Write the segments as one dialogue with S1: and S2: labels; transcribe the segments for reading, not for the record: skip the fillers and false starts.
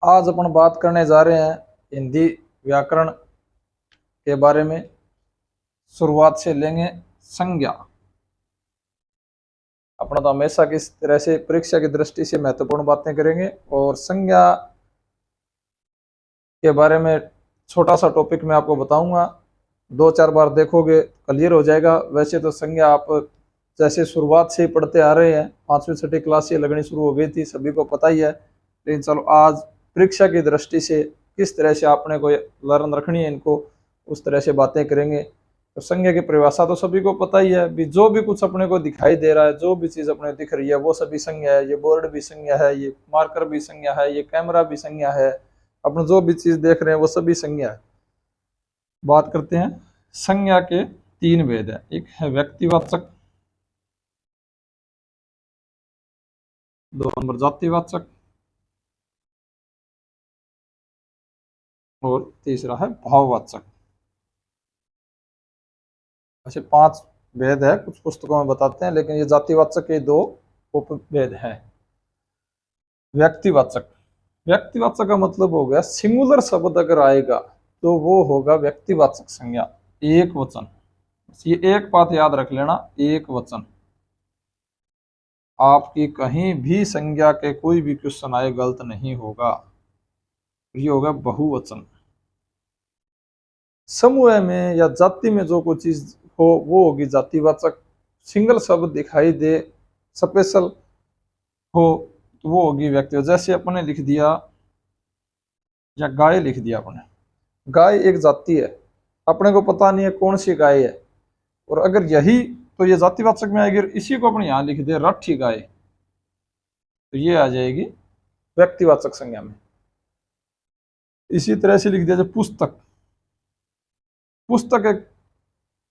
S1: आज अपन बात करने जा रहे हैं हिंदी व्याकरण के बारे में। शुरुआत से लेंगे संज्ञा। अपना तो हमेशा किस तरह से परीक्षा की दृष्टि से महत्वपूर्ण बातें करेंगे और संज्ञा के बारे में छोटा सा टॉपिक मैं आपको बताऊंगा। 2-4 बार देखोगे क्लियर हो जाएगा। वैसे तो संज्ञा आप जैसे शुरुआत से ही पढ़ते आ रहे हैं, 5वीं 6वीं क्लास से लगनी शुरू हो गई थी, सभी को पता ही है। लेकिन चलो आज परीक्षा की दृष्टि से किस तरह से आपने को लर्न रखनी है इनको, उस तरह से बातें करेंगे। तो संज्ञा की परिभाषा तो सभी को पता ही है भी, जो भी कुछ अपने को दिखाई दे रहा है, जो भी चीज अपने दिख रही है वो सभी संज्ञा है। ये बोर्ड भी संज्ञा है, ये मार्कर भी संज्ञा है, ये कैमरा भी संज्ञा है। अपने जो भी चीज देख रहे हैं वो सभी संज्ञा है। बात करते हैं संज्ञा के 3 भेद है। एक है व्यक्तिवाचक, 2 नंबर जातिवाचक और तीसरा है भाववाचक। ऐसे 5 भेद है, कुछ पुस्तकों में बताते हैं, लेकिन ये जातिवाचक के 2 उपभेद है। व्यक्तिवाचक, व्यक्तिवाचक का मतलब हो गया सिंगुलर शब्द अगर आएगा तो वो होगा व्यक्तिवाचक संज्ञा, एक वचन। ये एक बात याद रख लेना, एक वचन। आपकी कहीं भी संज्ञा के कोई भी क्वेश्चन आए गलत नहीं होगा। ये होगा बहुवचन। समूह में या जाति में जो कोई चीज हो वो होगी जातिवाचक। सिंगल शब्द दिखाई दे, स्पेशल हो, तो वो होगी व्यक्तिवाचक। जैसे अपने लिख दिया या गाय लिख दिया अपने, गाय एक जाति है, अपने को पता नहीं है कौन सी गाय है, और अगर यही तो ये जातिवाचक में आएगी। इसी को अपने यहां लिख दे राठी गाय, तो ये आ जाएगी व्यक्तिवाचक संज्ञा में। इसी तरह से लिख दिया जाए पुस्तक, पुस्तक एक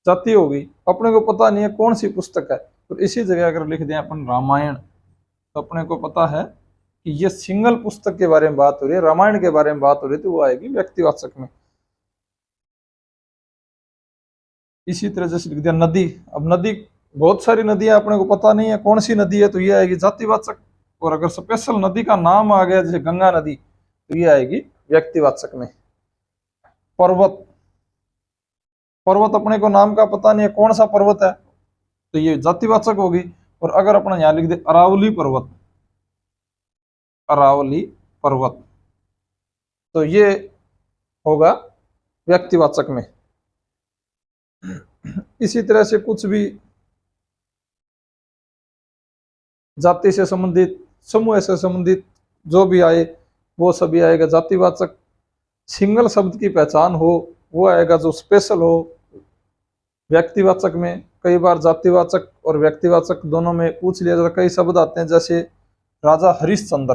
S1: जाति होगी, अपने को पता नहीं है कौन सी पुस्तक है, तो इसी जगह अगर लिख दें अपन रामायण, तो अपने को पता है कि ये सिंगल पुस्तक के बारे में बात हो रही है, रामायण के बारे में बात हो रही है, तो वो आएगी व्यक्तिवाचक में। इसी तरह जैसे लिख दिया नदी, अब नदी बहुत सारी नदियां, अपने को पता नहीं है कौन सी नदी है, तो ये आएगी जातिवाचक। और अगर स्पेशल नदी का नाम आ गया जैसे गंगा नदी, तो ये आएगी व्यक्तिवाचक में। पर्वत, पर्वत अपने को नाम का पता नहीं है कौन सा पर्वत है, तो ये जातिवाचक होगी। और अगर अपना यहां लिख दे अरावली पर्वत, अरावली पर्वत, तो ये होगा व्यक्तिवाचक में। इसी तरह से कुछ भी जाति से संबंधित, समूह से संबंधित जो भी आए वो सभी आएगा जातिवाचक। सिंगल शब्द की पहचान हो वो आएगा जो स्पेशल हो व्यक्तिवाचक में। कई बार जातिवाचक और व्यक्तिवाचक दोनों में पूछ लिया जाता, कई शब्द आते हैं जैसे राजा हरिश्चंद्र।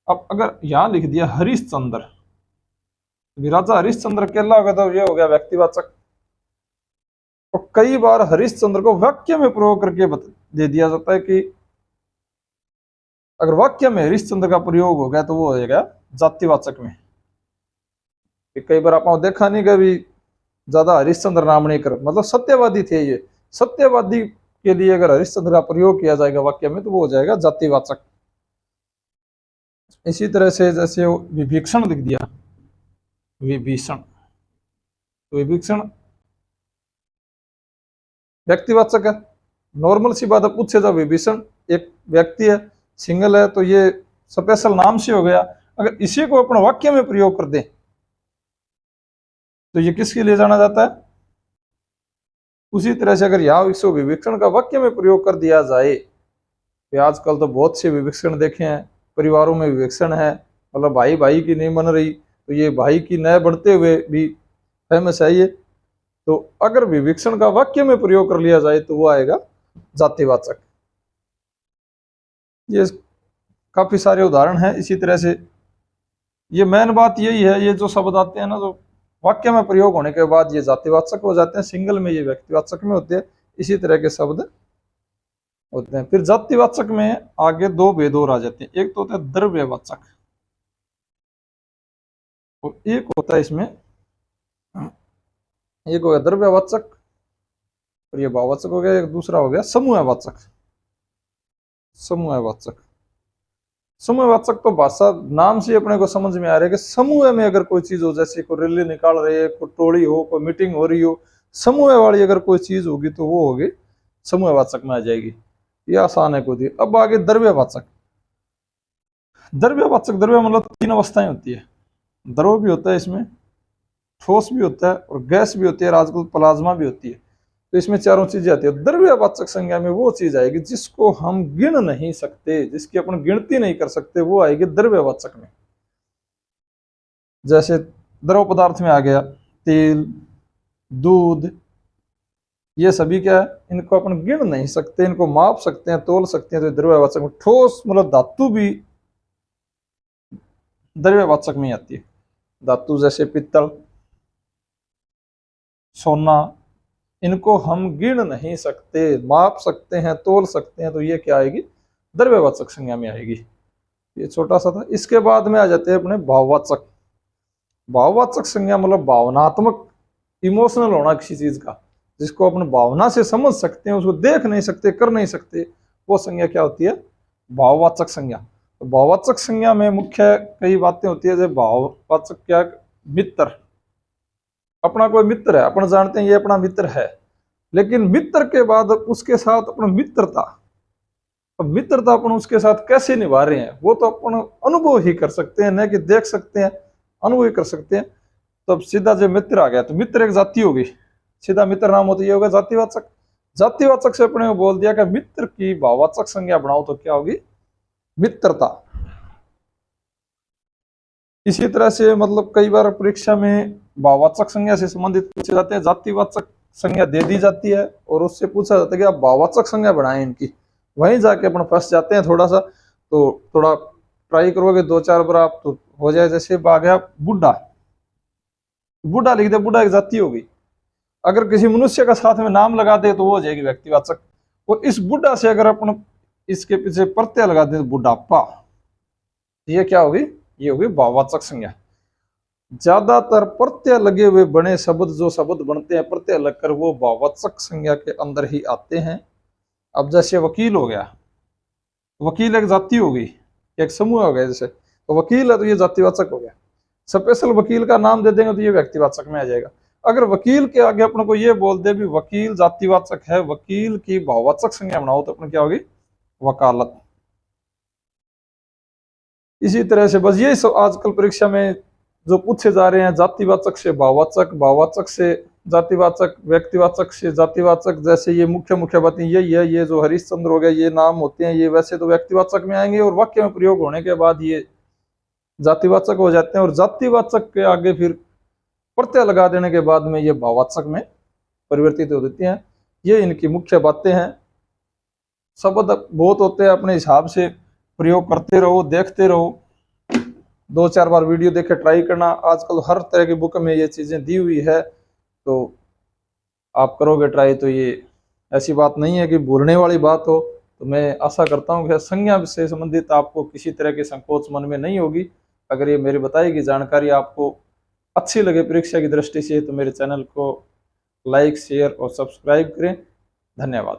S1: अब अगर यहां लिख दिया हरिश्चंद्र, राजा हरिश्चंद्र केला होगा, तो ये हो गया व्यक्तिवाचक। तो कई बार हरिश्चंद्र को वाक्य में प्रयोग करके दे दिया जाता है कि अगर वाक्य में हरिश्चंद्र का प्रयोग हो गया तो वो हो जाएगा जातिवाचक में। कई बार आपने देखा नहीं कभी ज्यादा हरिश्चंद्र नाम नहीं कर, मतलब सत्यवादी थे ये, सत्यवादी के लिए अगर हरिश्चंद्र का प्रयोग किया जाएगा वाक्य में तो वो हो जाएगा जातिवाचक। इसी तरह से जैसे विभीषण लिख दिया, विभीषण, तो विभीषण व्यक्तिवाचक है। नॉर्मल सी बात है, पूछे जाओ विभीषण एक व्यक्ति है, सिंगल है, तो ये स्पेशल नाम से हो गया। अगर इसी को अपने वाक्य में प्रयोग कर दें तो ये किसके लिए जाना जाता है। उसी तरह से अगर यहाँ इसको विभीषण का वाक्य में प्रयोग कर दिया जाए, तो आजकल तो बहुत से विभीषण देखे हैं, परिवारों में विभीषण है, मतलब भाई भाई की नहीं बन रही, तो ये भाई की न बढ़ते हुए भी फेमस है ये। तो अगर विभीषण का वाक्य में प्रयोग कर लिया जाए तो वो आएगा जातिवाचक। ये काफी सारे उदाहरण हैं। इसी तरह से ये मेन बात यही है, ये जो शब्द आते हैं ना, जो वाक्य में प्रयोग होने के बाद ये जातिवाचक हो जाते हैं, सिंगल में ये व्यक्तिवाचक में होते हैं। इसी तरह के शब्द होते हैं। फिर जातिवाचक में आगे 2 भेद और आ जाते हैं। एक तो होता है द्रव्यवाचक और एक होता है इसमें, एक हो गया द्रव्यवाचक और ये भाववाचक हो गया। एक दूसरा हो गया समूहवाचक, समूहवाचक। समूहवाचक तो भाषा नाम से अपने को समझ में आ रहा है कि समूह में अगर कोई चीज हो, जैसे कोई रैली निकाल रही है, कोई टोली हो, कोई मीटिंग हो रही हो, समूह वाली अगर कोई चीज होगी तो वो होगी समूहवाचक में आ जाएगी। ये आसान है कोई। अब आगे द्रव्यवाचक। द्रव्यवाचक, द्रव्य मतलब 3 अवस्थाएं होती है। द्रव भी होता है इसमें, ठोस भी होता है और गैस भी होती है और आजकल प्लाज्मा भी होती है। तो इसमें चारों चीजें आती है। द्रव्यवाचक संज्ञा में वो चीज आएगी जिसको हम गिन नहीं सकते, जिसकी अपन गिनती नहीं कर सकते, वो आएगी द्रव्यवाचक में। जैसे द्रव पदार्थ में आ गया तेल, दूध, ये सभी क्या है, इनको अपन गिन नहीं सकते, इनको माप सकते हैं, तोल सकते हैं, तो द्रव्यवाचक में। ठोस मतलब धातु भी द्रव्यवाचक में आती है। धातु जैसे पित्तल, सोना, इनको हम गिन नहीं सकते, माप सकते हैं, तोल सकते हैं, तो ये क्या आएगी, द्रव्यवाचक संज्ञा में आएगी। ये छोटा सा था। इसके बाद में आ जाते हैं अपने भाववाचक। भाववाचक संज्ञा मतलब भावनात्मक, इमोशनल होना किसी चीज का, जिसको अपन भावना से समझ सकते हैं, उसको देख नहीं सकते, कर नहीं सकते, वो संज्ञा क्या होती है, भाववाचक संज्ञा। तो भाववाचक संज्ञा में मुख्य कई बातें होती है। जैसे भाववाचक क्या, मित्र, अपना कोई मित्र है, अपन जानते हैं ये अपना मित्र है, लेकिन मित्र के बाद उसके साथ अपना मित्रता, अब मित्रता अपन उसके साथ कैसे निभा रहे हैं वो तो अपन अनुभव ही कर सकते हैं, न कि देख सकते हैं, अनुभव ही कर सकते हैं। तो अब सीधा जो मित्र आ गया, तो मित्र एक जाति होगी, सीधा मित्र नाम होता है, ये होगा जातिवाचक। जातिवाचक से अपने को बोल दिया कि मित्र की भाववाचक संज्ञा बनाओ तो क्या होगी, मित्रता। इसी तरह से मतलब कई बार परीक्षा में भाववाचक संज्ञा से संबंधित पूछे जाते हैं, जातिवाचक संज्ञा दे दी जाती है और उससे पूछा जाता है कि आप भाववाचक संज्ञा बनाएं इनकी, वहीं जाके अपन फंस जाते हैं थोड़ा सा। तो थोड़ा ट्राई करोगे 2-4 बार आप तो हो जाए। जैसे आ गया बुढ़ा, बुढ़ा लिख दे, बुढ़ा एक जाति होगी। अगर किसी मनुष्य का साथ में नाम लगा दे तो वो हो जाएगी व्यक्तिवाचक। और इस बुढ़ा से अगर अपन इसके पीछे प्रत्यय लगा दे, बुढ़ापा, ये क्या होगी, ये होगी भाववाचक संज्ञा। ज्यादातर प्रत्यय लगे हुए बने शब्द, जो शब्द बनते हैं प्रत्यय लगकर, वो भाववाचक संज्ञा के अंदर ही आते हैं। अब जैसे वकील हो गया, वकील एक जाति होगी, एक समूह हो गया। जैसे तो वकील है तो ये जातिवाचक हो गया। स्पेशल वकील का नाम दे देंगे तो ये व्यक्तिवाचक में आ जाएगा। अगर वकील के आगे अपने को ये बोल दे भी वकील जातिवाचक है, वकील की भाववाचक संज्ञा बनाओ, तो अपने क्या होगी, वकालत। इसी तरह से बस यही सब आजकल परीक्षा में जो पूछे जा रहे हैं, जातिवाचक से भाववाचक, भाववाचक से जातिवाचक, व्यक्तिवाचक से जातिवाचक। जैसे ये मुख्य मुख्य बातें यही है। ये जो हरिश्चंद्र हो गया, ये नाम होते हैं, ये वैसे तो व्यक्तिवाचक में आएंगे और वाक्य में प्रयोग होने के बाद ये जातिवाचक हो जाते हैं। और जातिवाचक के आगे फिर प्रत्यय लगा देने के बाद में ये भाववाचक में परिवर्तित हो देती हैं। ये इनकी मुख्य बातें हैं। शब्द बहुत होते हैं, अपने हिसाब से प्रयोग करते रहो, देखते रहो, 2-4 बार वीडियो देखे ट्राई करना। आजकल हर तरह की बुक में ये चीजें दी हुई है, तो आप करोगे ट्राई तो ये ऐसी बात नहीं है कि भूलने वाली बात हो। तो मैं आशा करता हूँ कि संज्ञा से संबंधित आपको किसी तरह की संकोच मन में नहीं होगी। अगर ये मेरी बताई गई जानकारी आपको अच्छी लगे परीक्षा की दृष्टि से, तो मेरे चैनल को लाइक, शेयर और सब्सक्राइब करें। धन्यवाद।